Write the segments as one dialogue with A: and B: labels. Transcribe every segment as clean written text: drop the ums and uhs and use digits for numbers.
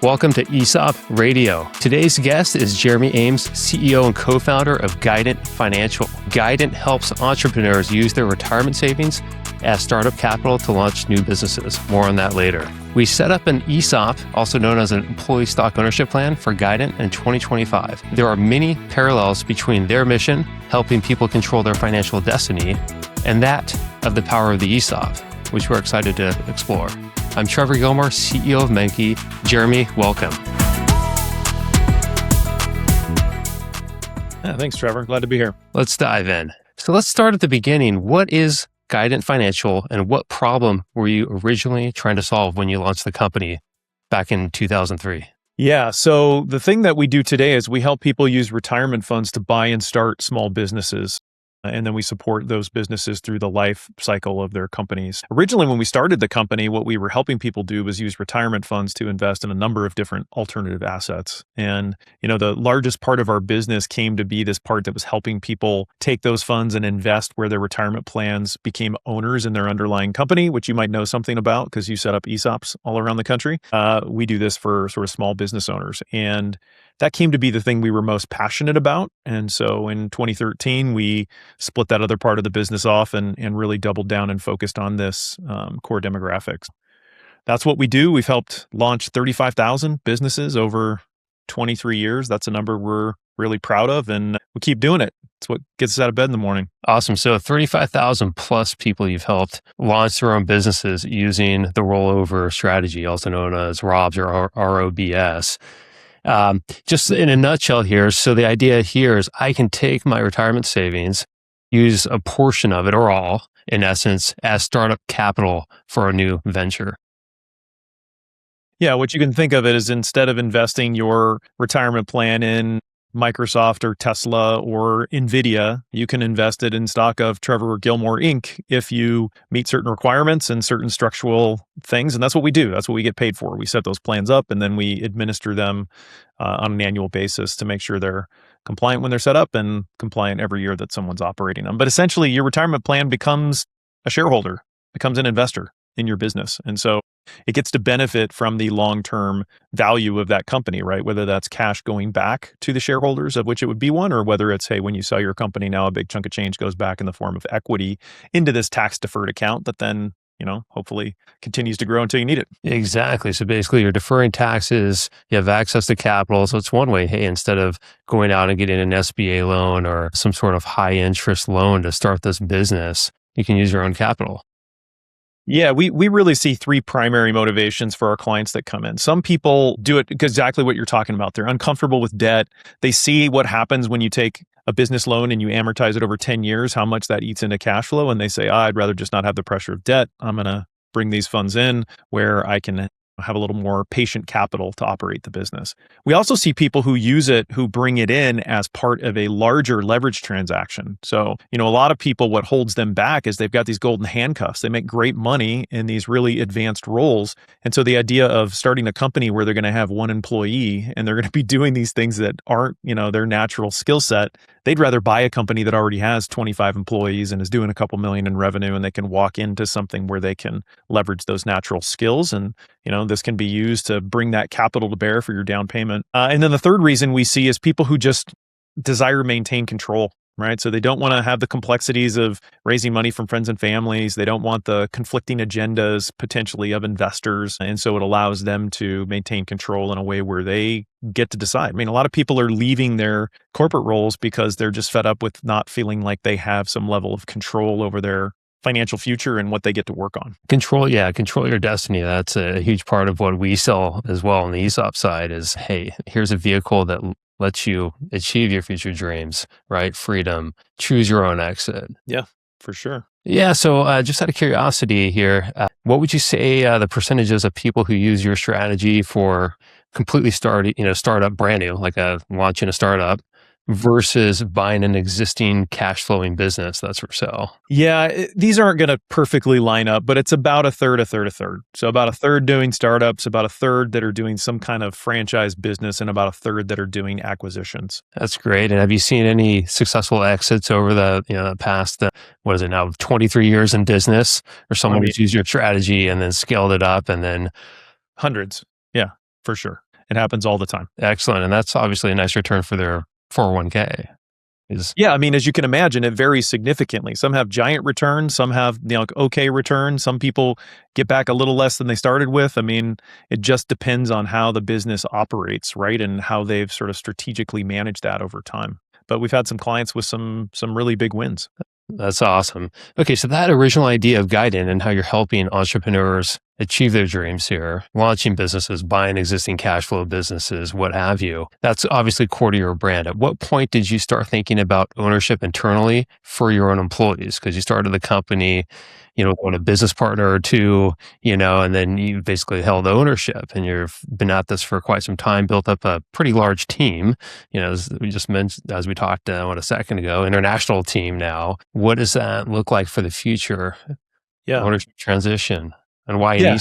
A: Welcome to ESOP Radio. Today's guest is Jeremy Ames, CEO and co-founder of Guidant Financial. Guidant helps entrepreneurs use their retirement savings as startup capital to launch new businesses. More on that later. We set up an ESOP, also known as an employee stock ownership plan, for Guidant in 2025. There are many parallels between their mission, helping people control their financial destiny, and that of the power of the ESOP, which we're excited to explore. I'm Trevor Gilmore, CEO of Menke. Jeremy, welcome.
B: Yeah, thanks, Trevor. Glad to be here.
A: Let's dive in. So let's start at the beginning. What is Guidant Financial, and what problem were you originally trying to solve when you launched the company back in 2003?
B: Yeah, so the thing that we do today is we help people use retirement funds to buy and start small businesses. And then we support those businesses through the life cycle of their companies. Originally, when we started the company, what we were helping people do was use retirement funds to invest in a number of different alternative assets. And, the largest part of our business came to be this part that was helping people take those funds and invest where their retirement plans became owners in their underlying company, which you might know something about because you set up ESOPs all around the country. We do this for sort of small business owners. And that came to be the thing we were most passionate about. And so in 2013, we split that other part of the business off and really doubled down and focused on this core demographics. That's what we do. We've helped launch 35,000 businesses over 23 years. That's a number we're really proud of, and we keep doing it. It's what gets us out of bed in the morning.
A: Awesome. So 35,000 plus people you've helped launch their own businesses using the rollover strategy, also known as ROBS or ROBS. Just in a nutshell here, so the idea here is I can take my retirement savings, use a portion of it or all, in essence, as startup capital for a new venture.
B: Yeah, what you can think of it is instead of investing your retirement plan in Microsoft or Tesla or NVIDIA, you can invest it in stock of Trevor Gilmore, Inc. if you meet certain requirements and certain structural things. And that's what we do. That's what we get paid for. We set those plans up and then we administer them on an annual basis to make sure they're compliant when they're set up and compliant every year that someone's operating them. But essentially, your retirement plan becomes a shareholder, becomes an investor in your business. And so it gets to benefit from the long-term value of that company, right? Whether that's cash going back to the shareholders, of which it would be one, or whether it's, hey, when you sell your company, now a big chunk of change goes back in the form of equity into this tax-deferred account that then, hopefully continues to grow until you need it.
A: Exactly. So basically you're deferring taxes, you have access to capital. So it's one way, hey, instead of going out and getting an SBA loan or some sort of high interest loan to start this business, you can use your own capital.
B: Yeah, we really see three primary motivations for our clients that come in. Some people do it because exactly what you're talking about. They're uncomfortable with debt. They see what happens when you take a business loan and you amortize it over 10 years, how much that eats into cash flow. And they say, I'd rather just not have the pressure of debt. I'm going to bring these funds in where I can have a little more patient capital to operate the business. We also see people who use it, who bring it in as part of a larger leverage transaction. So, a lot of people, what holds them back is they've got these golden handcuffs. They make great money in these really advanced roles. And so the idea of starting a company where they're going to have one employee and they're going to be doing these things that aren't, their natural skill set, they'd rather buy a company that already has 25 employees and is doing a couple million in revenue, and they can walk into something where they can leverage those natural skills. And, this can be used to bring that capital to bear for your down payment. And then the third reason we see is people who just desire to maintain control, right? So they don't want to have the complexities of raising money from friends and families. They don't want the conflicting agendas potentially of investors. And so it allows them to maintain control in a way where they get to decide. I mean, a lot of people are leaving their corporate roles because they're just fed up with not feeling like they have some level of control over their financial future and what they get to work on.
A: Control your destiny. That's a huge part of what we sell as well on the ESOP side is, hey, here's a vehicle that lets you achieve your future dreams, right? Freedom, choose your own exit.
B: Yeah, for sure.
A: Yeah. So just out of curiosity here, what would you say the percentages of people who use your strategy for completely startup brand new, like launching a startup, versus buying an existing cash flowing business that's for sale?
B: Yeah, these aren't going to perfectly line up, but it's about a third. So about a third doing startups, about a third that are doing some kind of franchise business, and about a third that are doing acquisitions.
A: That's great. And have you seen any successful exits over the past, 23 years in business, or someone who's used your strategy and then scaled it up and then?
B: Hundreds. Yeah, for sure. It happens all the time.
A: Excellent. And that's obviously a nice return for their 401k.
B: Yeah, I mean, as you can imagine, it varies significantly. Some have giant returns, some have okay returns. Some people get back a little less than they started with. I mean, it just depends on how the business operates, right? And how they've sort of strategically managed that over time. But we've had some clients with some really big wins.
A: That's awesome. Okay, so that original idea of Guidant and how you're helping entrepreneurs achieve their dreams here, launching businesses, buying existing cash flow businesses, what have you, that's obviously core to your brand. At what point did you start thinking about ownership internally for your own employees? Because you started the company, with a business partner or two, and then you basically held ownership, and you've been at this for quite some time, built up a pretty large team, as we just mentioned, as we talked a second ago, international team now. What does that look like for the future?
B: Yeah.
A: Ownership transition. And why?
B: Yeah.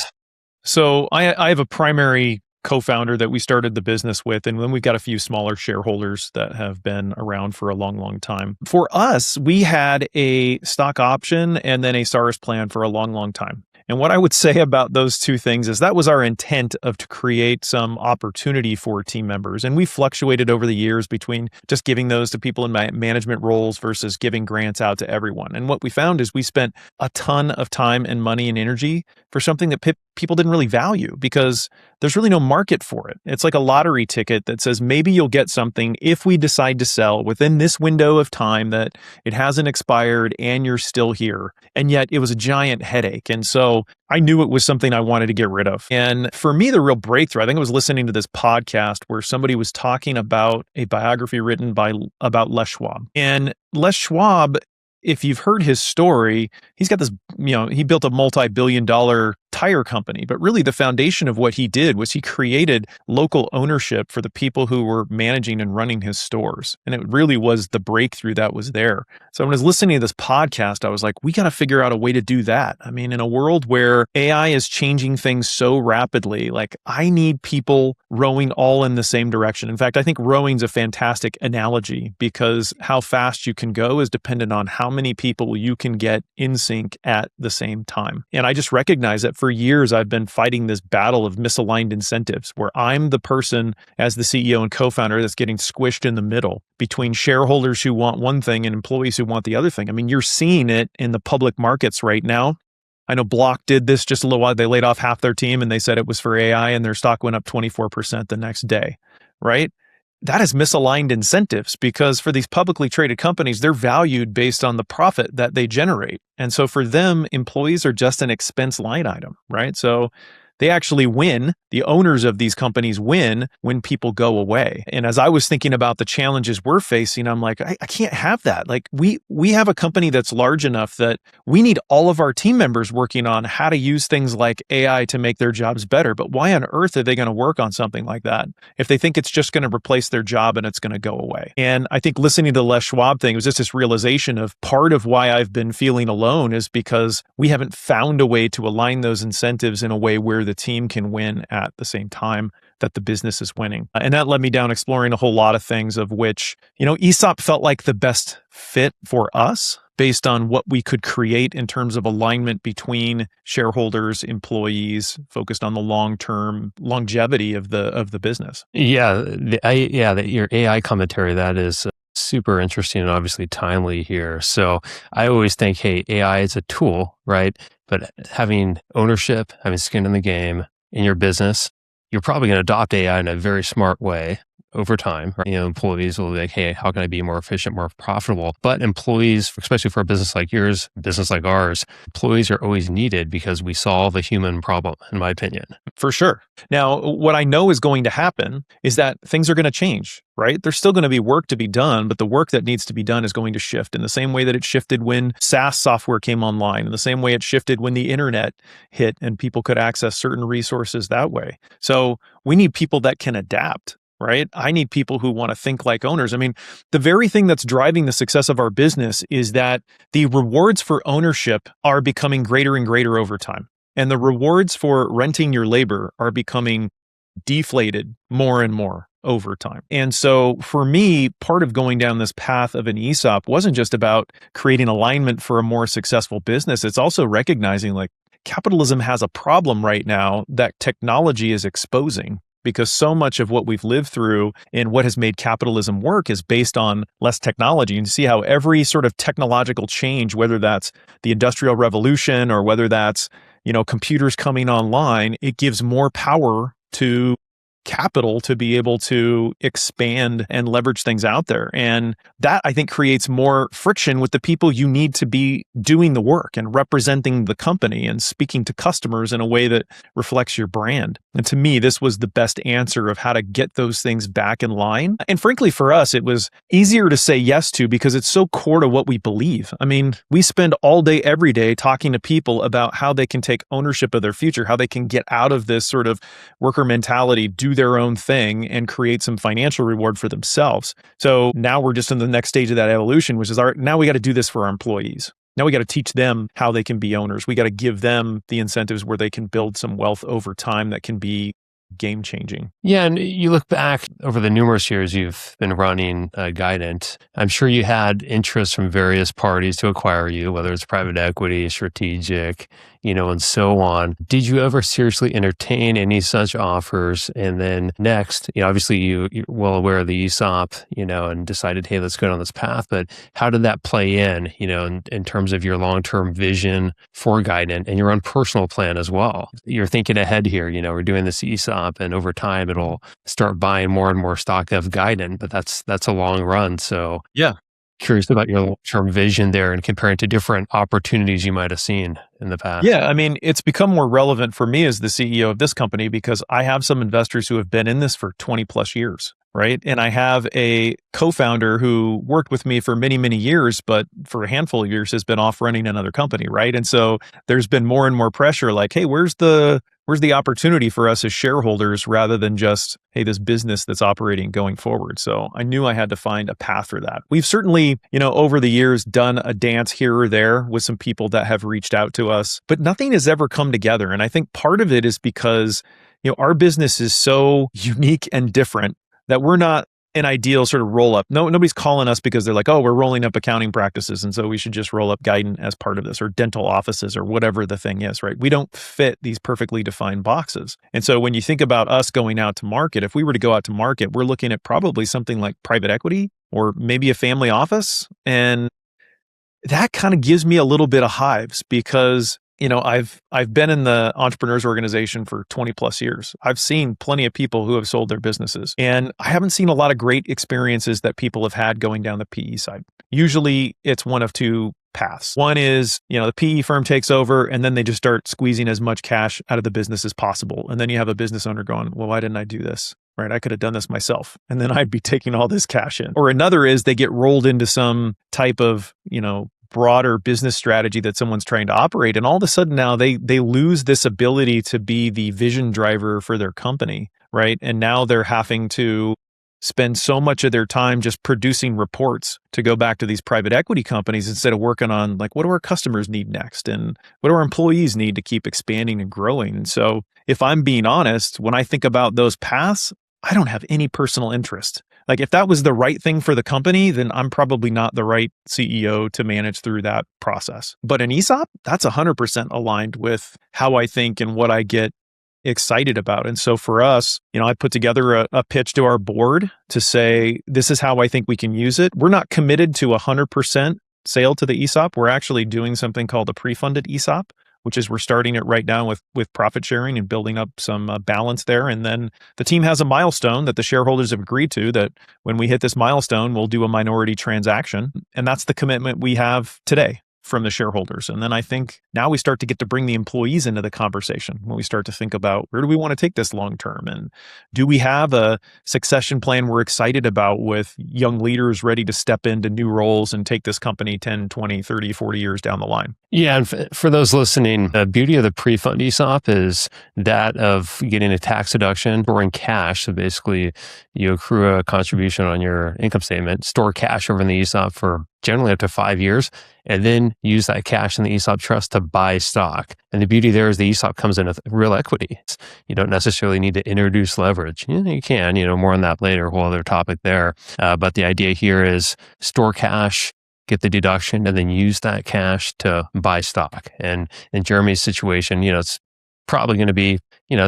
B: So I have a primary co-founder that we started the business with, and then we've got a few smaller shareholders that have been around for a long, long time. For us, we had a stock option and then a SARS plan for a long, long time. And what I would say about those two things is that was our intent to create some opportunity for team members. And we fluctuated over the years between just giving those to people in management roles versus giving grants out to everyone. And what we found is we spent a ton of time and money and energy for something that people didn't really value because there's really no market for it. It's like a lottery ticket that says maybe you'll get something if we decide to sell within this window of time that it hasn't expired and you're still here. And yet it was a giant headache. And so I knew it was something I wanted to get rid of. And for me, the real breakthrough, I think I was listening to this podcast where somebody was talking about a biography written about Les Schwab. And Les Schwab, if you've heard his story, he's got this, he built a multi-billion-dollar tire company, but really the foundation of what he did was he created local ownership for the people who were managing and running his stores. And it really was the breakthrough that was there. So when I was listening to this podcast, I was like, we got to figure out a way to do that. I mean, in a world where AI is changing things so rapidly, like I need people rowing all in the same direction. In fact, I think rowing's a fantastic analogy because how fast you can go is dependent on how many people you can get in sync at the same time. And I just recognize that for years, I've been fighting this battle of misaligned incentives where I'm the person as the CEO and co-founder that's getting squished in the middle between shareholders who want one thing and employees who want the other thing. I mean, you're seeing it in the public markets right now. I know Block did this just a little while. They laid off half their team and they said it was for AI and their stock went up 24% the next day, right? That is misaligned incentives because for these publicly traded companies, they're valued based on the profit that they generate. And so for them, employees are just an expense line item, right? So they actually win. The owners of these companies win when people go away. And as I was thinking about the challenges we're facing, I'm like, I can't have that. Like we have a company that's large enough that we need all of our team members working on how to use things like AI to make their jobs better. But why on earth are they going to work on something like that if they think it's just going to replace their job and it's going to go away? And I think listening to the Les Schwab thing was just this realization of part of why I've been feeling alone is because we haven't found a way to align those incentives in a way where the team can win at the same time that the business is winning. And that led me down exploring a whole lot of things of which, ESOP felt like the best fit for us based on what we could create in terms of alignment between shareholders, employees, focused on the long-term longevity of the business.
A: Yeah, your AI commentary, that is super interesting and obviously timely here. So I always think, hey, AI is a tool, right? But having ownership, having skin in the game in your business, you're probably going to adopt AI in a very smart way over time. Right? Employees will be like, hey, how can I be more efficient, more profitable? But employees, especially for a business like yours, business like ours, employees are always needed because we solve a human problem, in my opinion.
B: For sure. Now, what I know is going to happen is that things are going to change, right? There's still going to be work to be done, but the work that needs to be done is going to shift in the same way that it shifted when SaaS software came online, in the same way it shifted when the internet hit and people could access certain resources that way. So we need people that can adapt. Right? I need people who want to think like owners. I mean, the very thing that's driving the success of our business is that the rewards for ownership are becoming greater and greater over time. And the rewards for renting your labor are becoming deflated more and more over time. And so for me, part of going down this path of an ESOP wasn't just about creating alignment for a more successful business. It's also recognizing like capitalism has a problem right now that technology is exposing. because so much of what we've lived through and what has made capitalism work is based on less technology. And you see how every sort of technological change, whether that's the Industrial Revolution or whether that's, computers coming online, it gives more power to capital to be able to expand and leverage things out there. And that, I think, creates more friction with the people you need to be doing the work and representing the company and speaking to customers in a way that reflects your brand. And to me, this was the best answer of how to get those things back in line. And frankly, for us, it was easier to say yes to because it's so core to what we believe. I mean, we spend all day, every day talking to people about how they can take ownership of their future, how they can get out of this sort of worker mentality, do their own thing and create some financial reward for themselves. So now we're just in the next stage of that evolution, which is now we got to do this for our employees. Now we got to teach them how they can be owners. We got to give them the incentives where they can build some wealth over time that can be game changing.
A: Yeah, and you look back over the numerous years you've been running Guidant. I'm sure you had interest from various parties to acquire you, whether it's private equity, strategic, and so on. Did you ever seriously entertain any such offers? And then next, obviously you're well aware of the ESOP, and decided, hey, let's go down this path. But how did that play in terms of your long-term vision for Guidant and your own personal plan as well? You're thinking ahead here, we're doing this ESOP and over time it'll start buying more and more stock of Guidant, but that's a long run. So
B: yeah.
A: Curious about your long-term vision there and comparing to different opportunities you might have seen in the past.
B: Yeah, I mean, it's become more relevant for me as the CEO of this company because I have some investors who have been in this for 20 plus years, right? And I have a co-founder who worked with me for many, many years, but for a handful of years has been off running another company, right? And so there's been more and more pressure like, hey, where's the opportunity for us as shareholders rather than just, hey, this business that's operating going forward. So I knew I had to find a path for that. We've certainly, over the years done a dance here or there with some people that have reached out to us, but nothing has ever come together. And I think part of it is because, our business is so unique and different that we're not an ideal sort of roll up. Nobody's calling us because they're like, oh, we're rolling up accounting practices. And so we should just roll up Guidant as part of this, or dental offices, or whatever the thing is, right? We don't fit these perfectly defined boxes. And so when you think about us going out to market, if we were to go out to market, we're looking at probably something like private equity or maybe a family office. And that kind of gives me a little bit of hives because I've been in the entrepreneurs organization for 20 plus years. I've seen plenty of people who have sold their businesses, and I haven't seen a lot of great experiences that people have had going down the PE side. Usually it's one of two paths. One is, the PE firm takes over and then they just start squeezing as much cash out of the business as possible. And then you have a business owner going, well, why didn't I do this? Right? I could have done this myself. And then I'd be taking all this cash in. Or another is they get rolled into some type of, broader business strategy that someone's trying to operate. And all of a sudden now they lose this ability to be the vision driver for their company, right? And now they're having to spend so much of their time just producing reports to go back to these private equity companies instead of working on like, what do our customers need next? And what do our employees need to keep expanding and growing? And so if I'm being honest, when I think about those paths, I don't have any personal interest. Like if that was the right thing for the company, then I'm probably not the right CEO to manage through that process. But an ESOP, that's 100% aligned with how I think and what I get excited about. And so for us, I put together a pitch to our board to say, this is how I think we can use it. We're not committed to 100% sale to the ESOP. We're actually doing something called a pre-funded ESOP, which is we're starting it right now with profit sharing and building up some balance there. And then the team has a milestone that the shareholders have agreed to, that when we hit this milestone, we'll do a minority transaction. And that's the commitment we have today from the shareholders. And then I think now we start to get to bring the employees into the conversation when we start to think about where do we want to take this long term? And do we have a succession plan we're excited about with young leaders ready to step into new roles and take this company 10, 20, 30, 40 years down the line?
A: Yeah, and for those listening, the beauty of the pre-fund ESOP is that of getting a tax deduction, storing cash. So basically, you accrue a contribution on your income statement, store cash over in the ESOP for generally up to 5 years, and then use that cash in the ESOP trust to buy stock. And the beauty there is the ESOP comes in with real equity. You don't necessarily need to introduce leverage. You can, more on that later, a whole other topic there. But the idea here is store cash, get the deduction, and then use that cash to buy stock. And in Jeremy's situation, it's probably going to be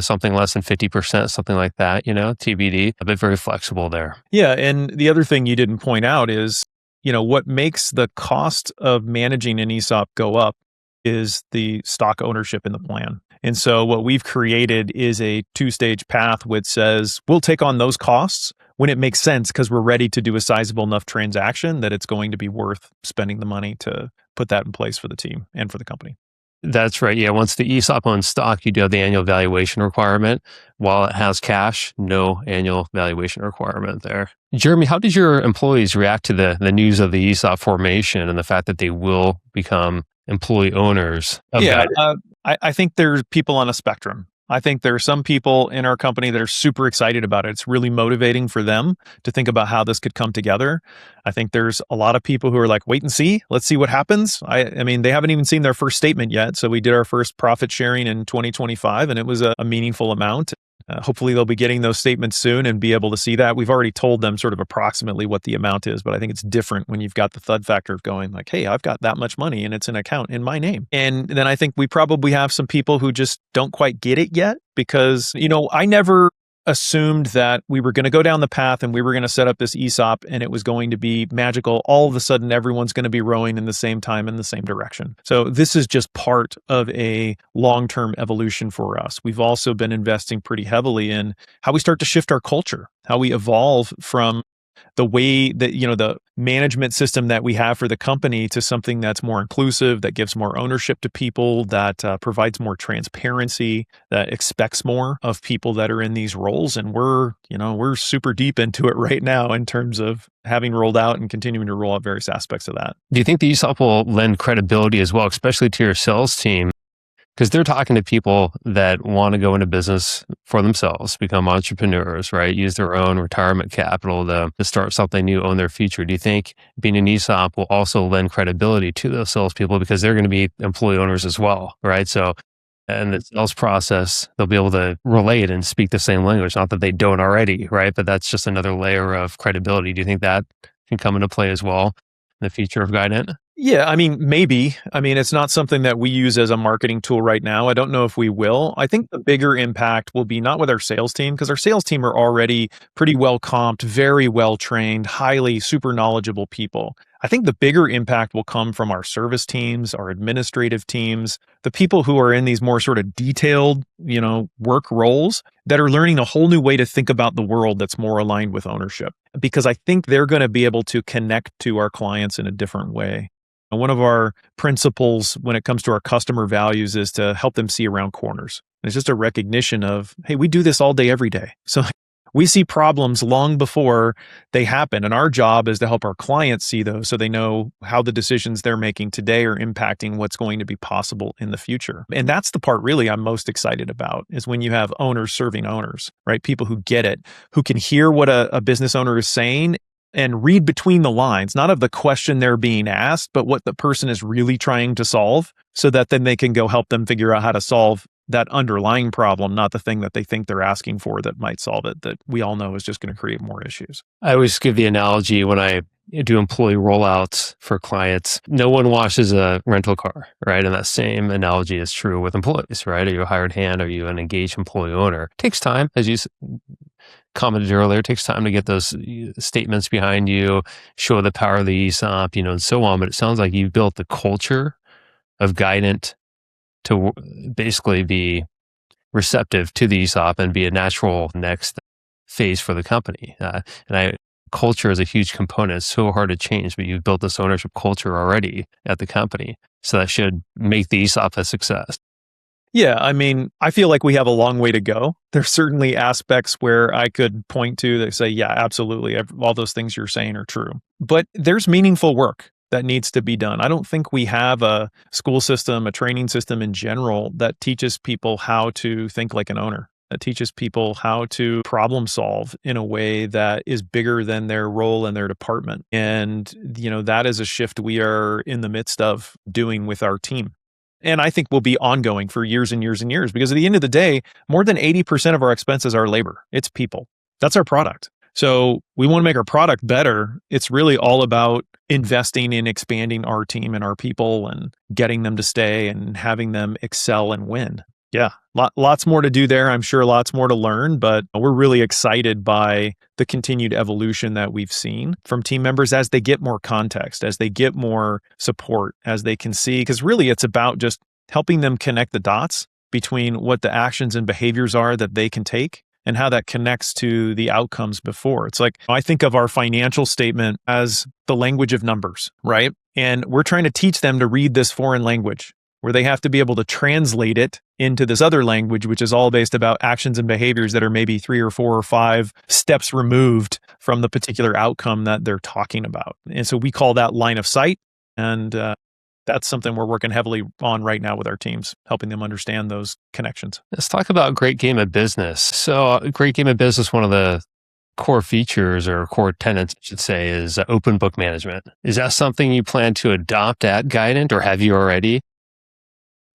A: something less than 50%, something like that, TBD, a bit very flexible there.
B: Yeah. And the other thing you didn't point out is, what makes the cost of managing an ESOP go up is the stock ownership in the plan. And so what we've created is a 2-stage path which says we'll take on those costs when it makes sense because we're ready to do a sizable enough transaction that it's going to be worth spending the money to put that in place for the team and for the company.
A: That's right. Yeah. Once the ESOP owns stock, you do have the annual valuation requirement. While it has cash, no annual valuation requirement there. Jeremy, how did your employees react to the news of the ESOP formation and the fact that they will become employee owners of Guidant?
B: I think there's people on a spectrum. I think there are some people in our company that are super excited about it. It's really motivating for them to think about how this could come together. I think there's a lot of people who are like, wait and see, let's see what happens. I mean, they haven't even seen their first statement yet. So we did our first profit sharing in 2025 and it was a meaningful amount. Hopefully they'll be getting those statements soon and be able to see that. We've already told them sort of approximately what the amount is, but I think it's different when you've got the thud factor of going like, hey, I've got that much money and it's an account in my name. And then I think we probably have some people who just don't quite get it yet because, I never assumed that we were going to go down the path and we were going to set up this ESOP and it was going to be magical. All of a sudden, everyone's going to be rowing in the same time in the same direction. So this is just part of a long-term evolution for us. We've also been investing pretty heavily in how we start to shift our culture, how we evolve from the way that, the management system that we have for the company to something that's more inclusive, that gives more ownership to people, that provides more transparency, that expects more of people that are in these roles. And we're super deep into it right now in terms of having rolled out and continuing to roll out various aspects of that.
A: Do you think the ESOP will lend credibility as well, especially to your sales team? Because they're talking to people that want to go into business for themselves, become entrepreneurs, right? Use their own retirement capital to start something new, own their future. Do you think being an ESOP will also lend credibility to those salespeople because they're going to be employee owners as well, right? So, in the sales process, they'll be able to relate and speak the same language. Not that they don't already, right? But that's just another layer of credibility. Do you think that can come into play as well in the future of Guidant?
B: Yeah, maybe. It's not something that we use as a marketing tool right now. I don't know if we will. I think the bigger impact will be not with our sales team, because our sales team are already pretty well comped, very well trained, highly super knowledgeable people. I think the bigger impact will come from our service teams, our administrative teams, the people who are in these more sort of detailed, work roles that are learning a whole new way to think about the world that's more aligned with ownership. Because I think they're going to be able to connect to our clients in a different way. And one of our principles when it comes to our customer values is to help them see around corners. And it's just a recognition of, hey, we do this all day, every day. So we see problems long before they happen. And our job is to help our clients see those so they know how the decisions they're making today are impacting what's going to be possible in the future. And that's the part really I'm most excited about, is when you have owners serving owners, right? People who get it, who can hear what a business owner is saying and read between the lines, not of the question they're being asked, but what the person is really trying to solve, so that then they can go help them figure out how to solve that underlying problem, not the thing that they think they're asking for that might solve it, that we all know is just going to create more issues.
A: I always give the analogy when I do employee rollouts for clients. No one washes a rental car, right? And that same analogy is true with employees, right? Are you a hired hand? Are you an engaged employee owner? It takes time, as you commented earlier. It takes time to get those statements behind you, show the power of the ESOP, and so on. But it sounds like you built the culture of Guidant to basically be receptive to the ESOP and be a natural next phase for the company. Culture is a huge component. It's so hard to change, but you've built this ownership culture already at the company. So that should make the ESOP a success.
B: Yeah, I feel like we have a long way to go. There's certainly aspects where I could point to that say, yeah, absolutely, all those things you're saying are true. But there's meaningful work that needs to be done. I don't think we have a school system, a training system in general that teaches people how to think like an owner, that teaches people how to problem solve in a way that is bigger than their role and their department. And, that is a shift we are in the midst of doing with our team. And I think will be ongoing for years and years and years, because at the end of the day, more than 80% of our expenses are labor. It's people. That's our product. So we want to make our product better. It's really all about investing in expanding our team and our people and getting them to stay and having them excel and win. Yeah, lots more to do there. I'm sure lots more to learn, but we're really excited by the continued evolution that we've seen from team members as they get more context, as they get more support, as they can see, because really it's about just helping them connect the dots between what the actions and behaviors are that they can take and how that connects to the outcomes before. It's like, I think of our financial statement as the language of numbers, right? And we're trying to teach them to read this foreign language where they have to be able to translate it into this other language, which is all based about actions and behaviors that are maybe 3 or 4 or 5 steps removed from the particular outcome that they're talking about. And so we call that line of sight. And that's something we're working heavily on right now with our teams, helping them understand those connections.
A: Let's talk about great game of business. So great game of business, one of the core features or core tenets, I should say, is open book management. Is that something you plan to adopt at Guidant, or have you already?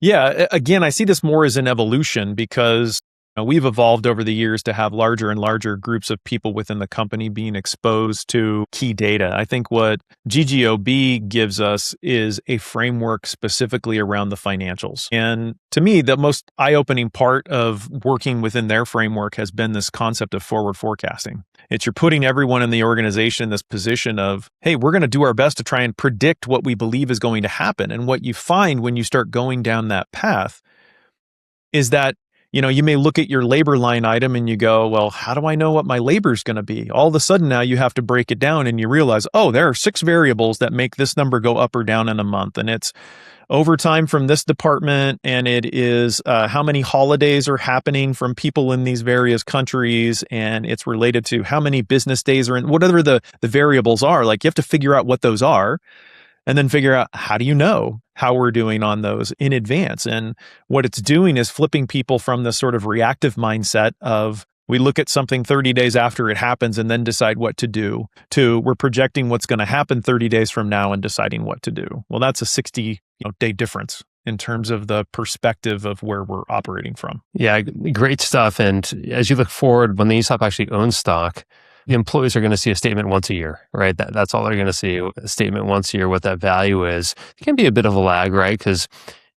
B: Yeah, again, I see this more as an evolution because we've evolved over the years to have larger and larger groups of people within the company being exposed to key data. I think what GGOB gives us is a framework specifically around the financials. And to me, the most eye-opening part of working within their framework has been this concept of forward forecasting. It's you're putting everyone in the organization in this position of, hey, we're going to do our best to try and predict what we believe is going to happen. And what you find when you start going down that path is that you may look at your labor line item and you go, well, how do I know what my labor is going to be? All of a sudden now you have to break it down and you realize, oh, there are 6 variables that make this number go up or down in a month. And it's overtime from this department, and it is how many holidays are happening from people in these various countries, and it's related to how many business days are in, whatever the variables are. Like, you have to figure out what those are. And then figure out, how do you know how we're doing on those in advance? And what it's doing is flipping people from this sort of reactive mindset of, we look at something 30 days after it happens and then decide what to do, to we're projecting what's going to happen 30 days from now and deciding what to do. Well, that's a 60-day difference in terms of the perspective of where we're operating from.
A: Yeah, great stuff. And as you look forward, when the ESOP actually owns stock, the employees are going to see a statement once a year, right? That's all they're going to see, a statement once a year, what that value is. It can be a bit of a lag, right? Because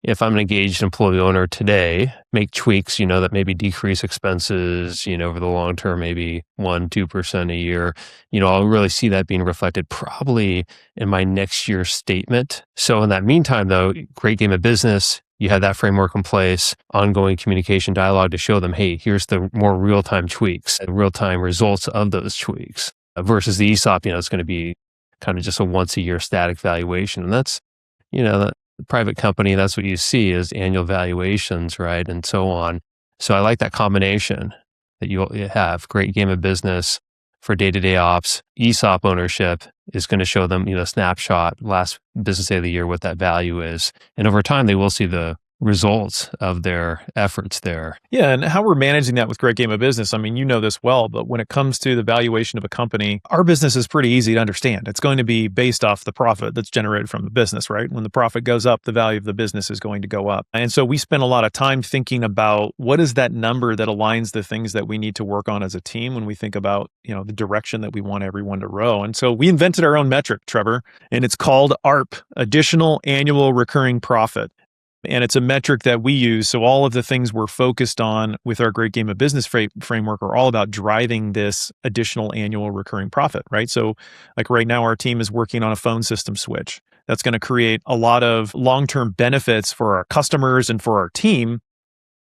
A: if I'm an engaged employee owner today, make tweaks, that maybe decrease expenses, over the long term, maybe 1-2% a year, I'll really see that being reflected probably in my next year's statement. So in that meantime, though, great game of business. You have that framework in place, ongoing communication dialogue to show them, hey, here's the more real-time tweaks and real-time results of those tweaks versus the ESOP, it's going to be kind of just a once-a-year static valuation. And that's, the private company, that's what you see is annual valuations, right? And so on. So I like that combination that you have. Great game of business for day-to-day ops. ESOP ownership is going to show them, snapshot, last business day of the year, what that value is. And over time, they will see the results of their efforts there.
B: Yeah, and how we're managing that with Great Game of Business, I mean, you know this well, but when it comes to the valuation of a company, our business is pretty easy to understand. It's going to be based off the profit that's generated from the business, right? When the profit goes up, the value of the business is going to go up. And so we spend a lot of time thinking about what is that number that aligns the things that we need to work on as a team when we think about, the direction that we want everyone to row. And so we invented our own metric, Trevor, and it's called ARP, Additional Annual Recurring Profit. And it's a metric that we use. So all of the things we're focused on with our Great Game of Business framework are all about driving this additional annual recurring profit, right? So like right now, our team is working on a phone system switch. That's going to create a lot of long-term benefits for our customers and for our team,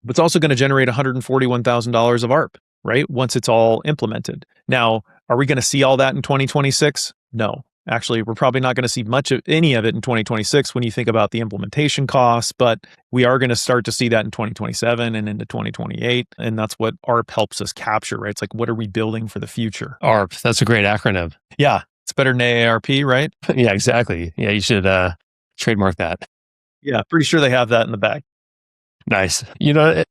B: but it's also going to generate $141,000 of ARP, right? Once it's all implemented. Now, are we going to see all that in 2026? No. Actually, we're probably not going to see much of any of it in 2026 when you think about the implementation costs, but we are going to start to see that in 2027 and into 2028. And that's what ARP helps us capture, right? It's like, what are we building for the future?
A: ARP, that's a great acronym.
B: Yeah, it's better than AARP, right?
A: Yeah, exactly. Yeah, you should trademark that.
B: Yeah, pretty sure they have that in the back.
A: Nice.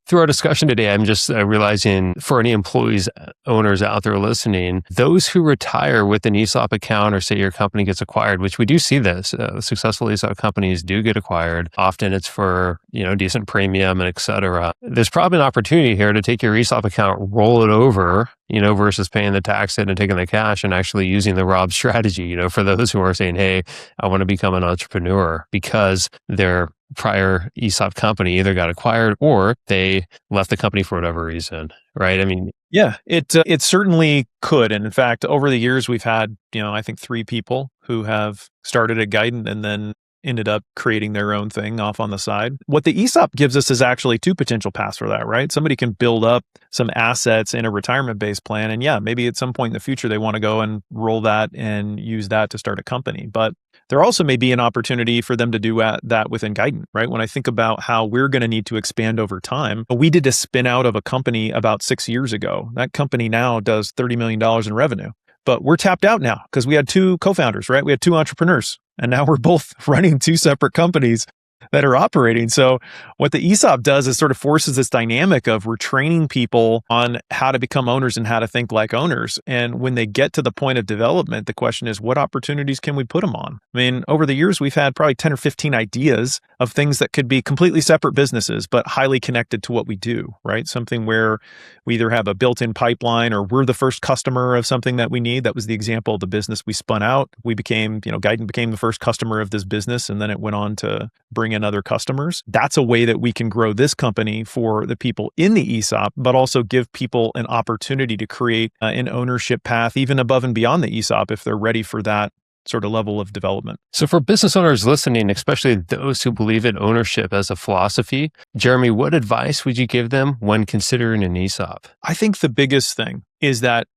A: Through our discussion today, I'm just realizing for any employees, owners out there listening, those who retire with an ESOP account or say your company gets acquired, which we do see this, successful ESOP companies do get acquired. Often it's for, decent premium and et cetera. There's probably an opportunity here to take your ESOP account, roll it over, versus paying the tax hit and taking the cash and actually using the ROBS strategy, for those who are saying, hey, I want to become an entrepreneur because their prior ESOP company either got acquired or they left the company for whatever reason, right? I mean,
B: yeah, it certainly could. And in fact, over the years, we've had, I think 3 people who have started at Guidant and then ended up creating their own thing off on the side. What the ESOP gives us is actually 2 potential paths for that, right? Somebody can build up some assets in a retirement-based plan. And yeah, maybe at some point in the future, they want to go and roll that and use that to start a company. But there also may be an opportunity for them to do that within Guidant, right? When I think about how we're going to need to expand over time, we did a spin out of a company about 6 years ago. That company now does $30 million in revenue. But we're tapped out now because we had 2 co-founders, right? We had 2 entrepreneurs, and now we're both running 2 separate companies that are operating. So what the ESOP does is sort of forces this dynamic of we're training people on how to become owners and how to think like owners. And when they get to the point of development, the question is, what opportunities can we put them on? I mean, over the years, we've had probably 10 or 15 ideas of things that could be completely separate businesses, but highly connected to what we do, right? Something where we either have a built-in pipeline or we're the first customer of something that we need. That was the example of the business we spun out. We became, Guidant became the first customer of this business, and then it went on to bring in other customers. That's a way that we can grow this company for the people in the ESOP, but also give people an opportunity to create an ownership path even above and beyond the ESOP if they're ready for that sort of level of development.
A: So for business owners listening, especially those who believe in ownership as a philosophy, Jeremy, what advice would you give them when considering an ESOP?
B: I think the biggest thing is that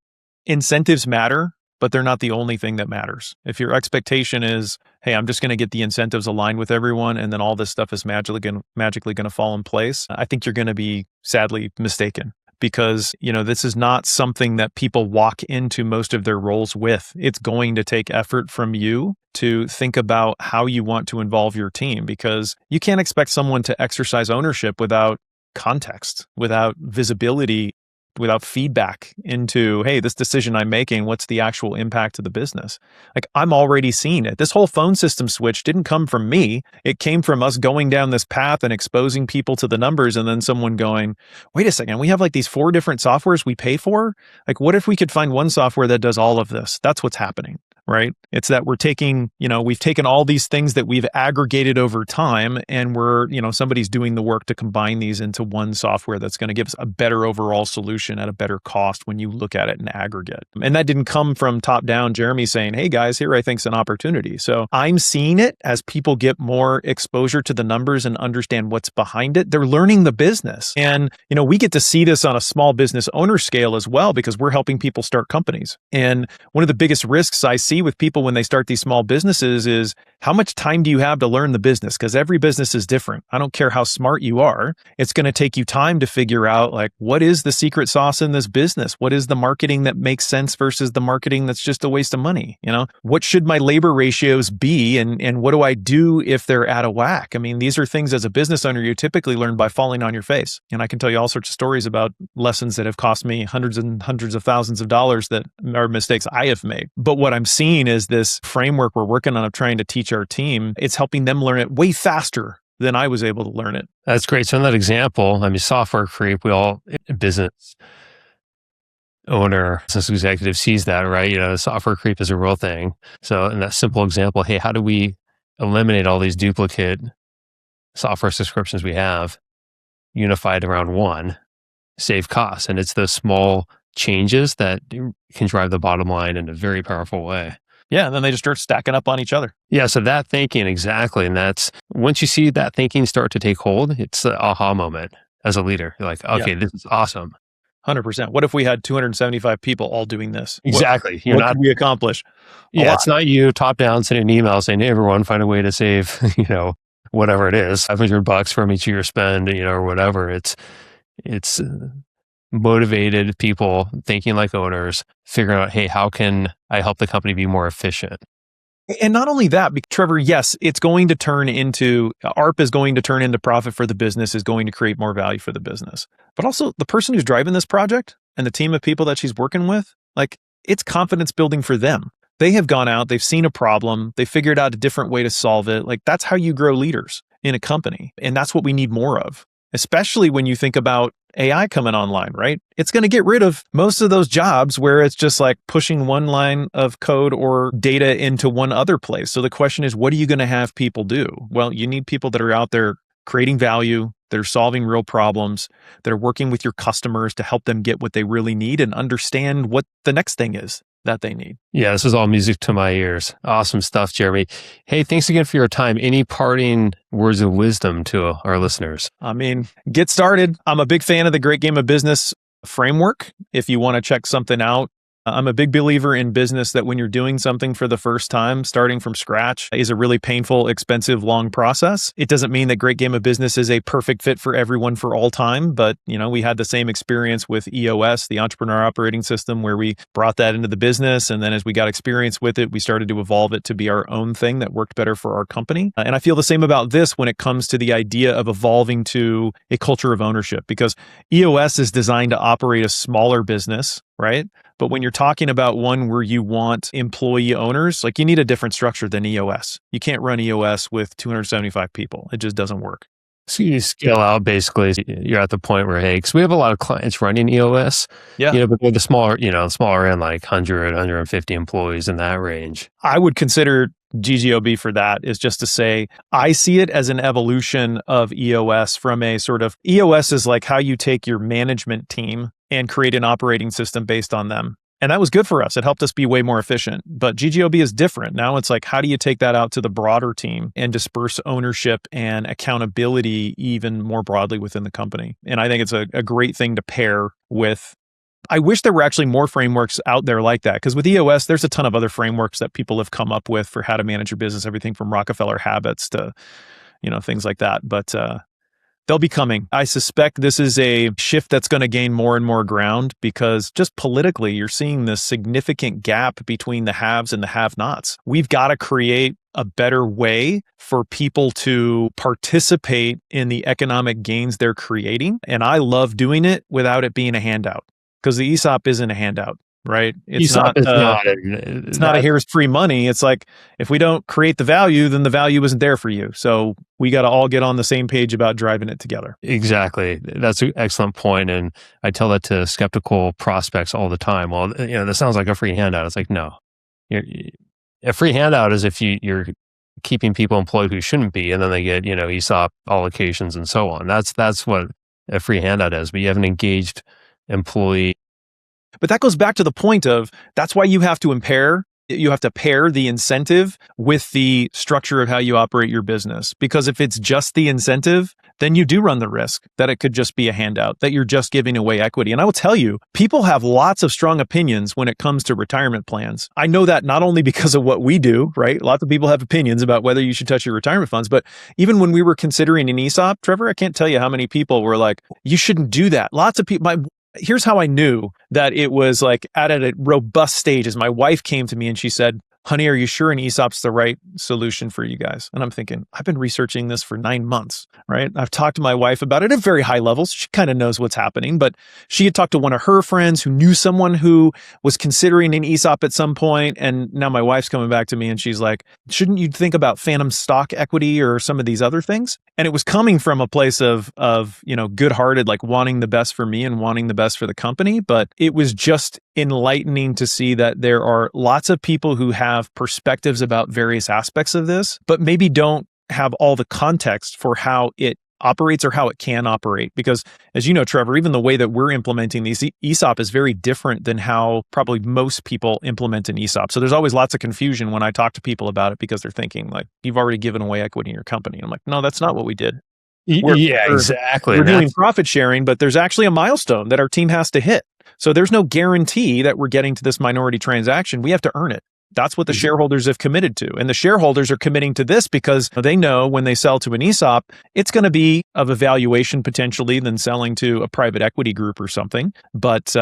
B: incentives matter, but they're not the only thing that matters. If your expectation is, hey, I'm just going to get the incentives aligned with everyone and then all this stuff is magically going to fall in place, I think you're going to be sadly mistaken. Because, this is not something that people walk into most of their roles with. It's going to take effort from you to think about how you want to involve your team, because you can't expect someone to exercise ownership without context, without visibility, without feedback into, hey, this decision I'm making, what's the actual impact to the business? Like, I'm already seeing it. This whole phone system switch didn't come from me. It came from us going down this path and exposing people to the numbers, and then someone going, wait a second, we have like these 4 different softwares we pay for? Like, what if we could find one software that does all of this? That's what's happening, right? It's that we're taking, we've taken all these things that we've aggregated over time, and we're, somebody's doing the work to combine these into one software that's going to give us a better overall solution at a better cost when you look at it in aggregate. And that didn't come from top down, Jeremy saying, hey guys, here I think's an opportunity. So I'm seeing it as people get more exposure to the numbers and understand what's behind it. They're learning the business. And, we get to see this on a small business owner scale as well, because we're helping people start companies. And one of the biggest risks I see with people when they start these small businesses is, how much time do you have to learn the business? Because every business is different. I don't care how smart you are. It's going to take you time to figure out, like, what is the secret sauce in this business? What is the marketing that makes sense versus the marketing that's just a waste of money? What should my labor ratios be? And what do I do if they're out of whack? I mean, these are things as a business owner you typically learn by falling on your face. And I can tell you all sorts of stories about lessons that have cost me hundreds and hundreds of thousands of dollars that are mistakes I have made. But what I'm seeing is this framework we're working on of trying to teach our team, it's helping them learn it way faster than I was able to learn it.
A: That's great. So in that example, software creep, we all, business owner, business executive sees that, right? Software creep is a real thing. So in that simple example, hey, how do we eliminate all these duplicate software subscriptions we have, unified around one, save costs? And it's those small changes that can drive the bottom line in a very powerful way.
B: Yeah, and then they just start stacking up on each other.
A: Yeah, so that thinking, exactly. And that's, once you see that thinking start to take hold, it's the aha moment as a leader. You're like, okay, This is awesome.
B: 100%. What if we had 275 people all doing this?
A: Exactly.
B: What could we accomplish?
A: It's not you top down sending an email saying, hey, everyone, find a way to save, whatever it is, $500 from each of your spend, or whatever. It's motivated people thinking like owners, figuring out, hey, how can I help the company be more efficient?
B: And not only that, Trevor, yes, it's going to turn into, ARP is going to turn into profit for the business, is going to create more value for the business. But also the person who's driving this project and the team of people that she's working with, like, it's confidence building for them. They have gone out, they've seen a problem, they figured out a different way to solve it. Like, that's how you grow leaders in a company. And that's what we need more of, especially when you think about AI coming online, right? It's going to get rid of most of those jobs where it's just like pushing one line of code or data into one other place. So the question is, what are you going to have people do? Well, you need people that are out there creating value, that are solving real problems, that are working with your customers to help them get what they really need and understand what the next thing is that they need.
A: Yeah, this is all music to my ears. Awesome stuff, Jeremy. Hey, thanks again for your time. Any parting words of wisdom to our listeners?
B: I mean, get started. I'm a big fan of the Great Game of Business framework. If you want to check something out, I'm a big believer in business that when you're doing something for the first time, starting from scratch is a really painful, expensive, long process. It doesn't mean that Great Game of Business is a perfect fit for everyone for all time, but we had the same experience with EOS, the Entrepreneurial Operating System, where we brought that into the business. And then as we got experience with it, we started to evolve it to be our own thing that worked better for our company. And I feel the same about this when it comes to the idea of evolving to a culture of ownership, because EOS is designed to operate a smaller business, right? But when you're talking about one where you want employee owners, like, you need a different structure than EOS. You can't run EOS with 275 people. It just doesn't work.
A: So you scale out, basically. You're at the point where, hey, because we have a lot of clients running EOS, but they're the smaller end, like 100, 150 employees in that range.
B: I would consider GGOB for that is just to say, I see it as an evolution of EOS from a sort of, EOS is like how you take your management team and create an operating system based on them. And that was good for us. It helped us be way more efficient. But GGOB is different. Now it's like, how do you take that out to the broader team and disperse ownership and accountability even more broadly within the company? And I think it's a great thing to pair with. I wish there were actually more frameworks out there like that, because with EOS, there's a ton of other frameworks that people have come up with for how to manage your business, everything from Rockefeller habits to, things like that. But they'll be coming. I suspect this is a shift that's going to gain more and more ground, because just politically, you're seeing this significant gap between the haves and the have-nots. We've got to create a better way for people to participate in the economic gains they're creating. And I love doing it without it being a handout, because the ESOP isn't a handout. Right? It's not a here's free money. It's like, if we don't create the value, then the value isn't there for you. So we got to all get on the same page about driving it together.
A: Exactly. That's an excellent point. And I tell that to skeptical prospects all the time. Well, that sounds like a free handout. It's like, no. A free handout is if you're keeping people employed who shouldn't be, and then they get, ESOP allocations and so on. That's what a free handout is. But you have an engaged employee.
B: But that goes back to the point of, that's why you have to pair the incentive with the structure of how you operate your business. Because if it's just the incentive, then you do run the risk that it could just be a handout, that you're just giving away equity. And I will tell you, people have lots of strong opinions when it comes to retirement plans. I know that not only because of what we do, right? Lots of people have opinions about whether you should touch your retirement funds. But even when we were considering an ESOP, Trevor, I can't tell you how many people were like, you shouldn't do that. Lots of people, here's how I knew that it was like at a robust stage, is my wife came to me and she said, honey, are you sure an ESOP's the right solution for you guys? And I'm thinking, I've been researching this for 9 months, right? I've talked to my wife about it at very high levels. She kind of knows what's happening, but she had talked to one of her friends who knew someone who was considering an ESOP at some point. And now my wife's coming back to me and she's like, shouldn't you think about phantom stock equity or some of these other things? And it was coming from a place of good-hearted, like wanting the best for me and wanting the best for the company. But it was just enlightening to see that there are lots of people who have perspectives about various aspects of this, but maybe don't have all the context for how it operates or how it can operate. Because as you know, Trevor, even the way that we're implementing these ESOP is very different than how probably most people implement an ESOP. So there's always lots of confusion when I talk to people about it, because they're thinking like, you've already given away equity in your company. And I'm like, no, that's not what we did.
A: Exactly.
B: We're doing profit sharing, but there's actually a milestone that our team has to hit. So there's no guarantee that we're getting to this minority transaction. We have to earn it. That's what the shareholders have committed to. And the shareholders are committing to this because they know when they sell to an ESOP, it's going to be of a valuation potentially than selling to a private equity group or something, but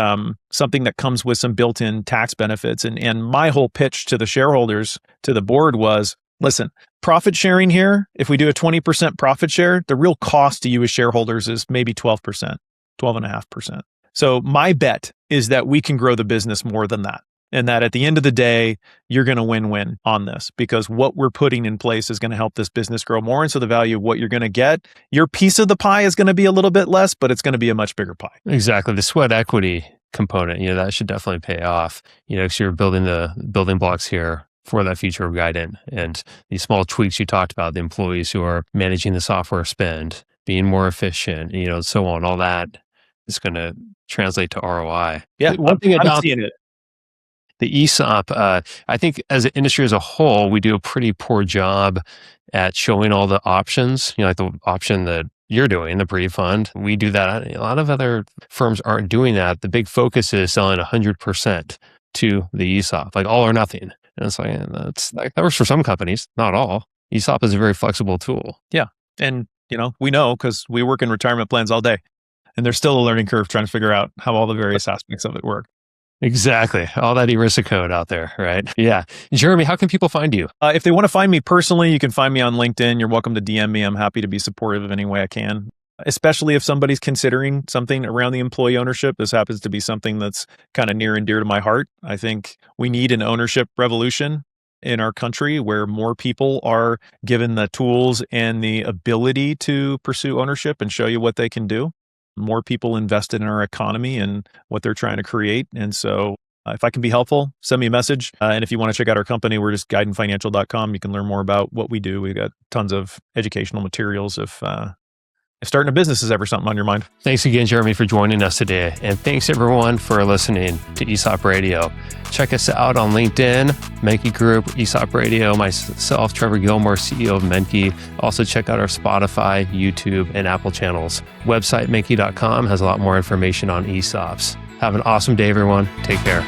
B: something that comes with some built-in tax benefits. And my whole pitch to the shareholders, to the board was, listen, profit sharing here, if we do a 20% profit share, the real cost to you as shareholders is maybe 12%, 12.5%. So my bet is that we can grow the business more than that. And that at the end of the day, you're going to win-win on this because what we're putting in place is going to help this business grow more. And so the value of what you're going to get, your piece of the pie is going to be a little bit less, but it's going to be a much bigger pie.
A: Exactly. The sweat equity component, that should definitely pay off, because you're building the building blocks here for that future of Guidant. And these small tweaks you talked about, the employees who are managing the software spend, being more efficient, so on, all that is going to translate to ROI.
B: Yeah.
A: One thing
B: I'm seeing it.
A: The ESOP, I think as an industry as a whole, we do a pretty poor job at showing all the options, like the option that you're doing, the pre-fund. We do that. A lot of other firms aren't doing that. The big focus is selling 100% to the ESOP, like all or nothing. And it's like, that works for some companies, not all. ESOP is a very flexible tool.
B: Yeah. And, we know because we work in retirement plans all day and there's still a learning curve trying to figure out how all the various aspects of it work.
A: Exactly. All that ERISA code out there, right? Yeah. Jeremy, how can people find you?
B: If they want to find me personally, you can find me on LinkedIn. You're welcome to DM me. I'm happy to be supportive of any way I can, especially if somebody's considering something around the employee ownership. This happens to be something that's kind of near and dear to my heart. I think we need an ownership revolution in our country where more people are given the tools and the ability to pursue ownership and show you what they can do. More people invested in our economy and what they're trying to create. And so if I can be helpful, send me a message. And if you want to check out our company, we're just guidantfinancial.com. You can learn more about what we do. We've got tons of educational materials if starting a business is ever something on your mind.
A: Thanks again, Jeremy, for joining us today. And thanks everyone for listening to ESOP Radio. Check us out on LinkedIn, Menke Group, ESOP Radio, myself, Trevor Gilmore, CEO of Menke. Also check out our Spotify, YouTube, and Apple channels. Website, menke.com, has a lot more information on ESOPs. Have an awesome day, everyone. Take care.